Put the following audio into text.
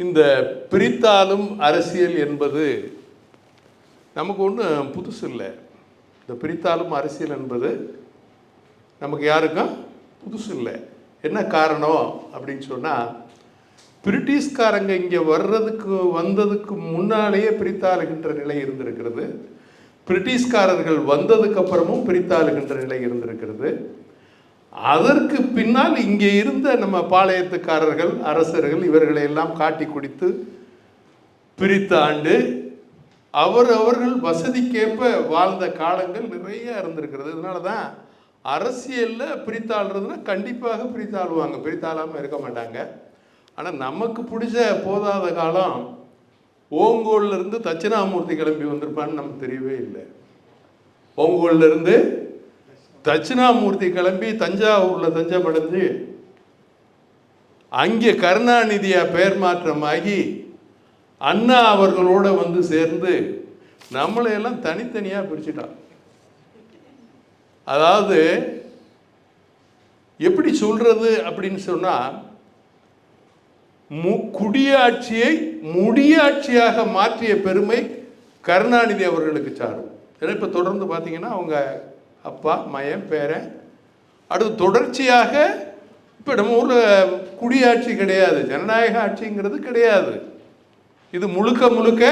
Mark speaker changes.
Speaker 1: இந்த பிரித்தாளும் அரசியல் என்பது நமக்கு ஒன்றும் புதுசு இல்லை. இந்த பிரித்தாளும் அரசியல் என்பது நமக்கு யாருக்கும் புதுசு இல்லை. என்ன காரணம் அப்படின்னு சொன்னால், பிரிட்டிஷ்காரங்க இங்கே வந்ததுக்கு முன்னாலேயே பிரித்தாளுகின்ற நிலை இருந்திருக்கிறது. பிரிட்டிஷ்காரர்கள் வந்ததுக்கு அப்புறமும் பிரித்தாளுகின்ற நிலை இருந்திருக்கிறது. அதற்கு பின்னால் இங்கே இருந்த நம்ம பாளையத்துக்காரர்கள், அரசர்கள் இவர்களை எல்லாம் காட்டி குடித்து பிரித்த ஆண்டு அவர்கள் வசதிக்கேற்ப வாழ்ந்த காலங்கள் நிறைய இருந்திருக்கிறது. இதனால தான் அரசியலில் பிரித்தாளுறதுன்னா கண்டிப்பாக பிரித்தாளுவாங்க, பிரித்தாளாமல் இருக்க மாட்டாங்க. ஆனால் நமக்கு பிடிச்ச போதாத காலம் ஓங்கோல்லேருந்து தட்சிணாமூர்த்தி கிளம்பி வந்திருப்பான்னு நமக்கு தெரியவே இல்லை. ஓங்கோல்லேருந்து தட்சிணாமூர்த்தி கிளம்பி தஞ்சாவூரில் தஞ்சமடைஞ்சு அங்கே கருணாநிதியாக பெயர் மாற்றமாகி அண்ணா அவர்களோட வந்து சேர்ந்து நம்மளையெல்லாம் தனித்தனியாக பிரிச்சுட்டான். அதாவது எப்படி சொல்றது அப்படின்னு சொன்னால், குடியாட்சியை முடியாட்சியாக மாற்றிய பெருமை கருணாநிதி அவர்களுக்கு சாரும். ஏன்னா இப்போ தொடர்ந்து பார்த்தீங்கன்னா அவங்க அப்பா, மயன், பேரன், அடுத்து தொடர்ச்சியாக இப்போ நம்ம ஊரில் குடியாட்சி கிடையாது, ஜனநாயக ஆட்சிங்கிறது கிடையாது. இது முழுக்க முழுக்க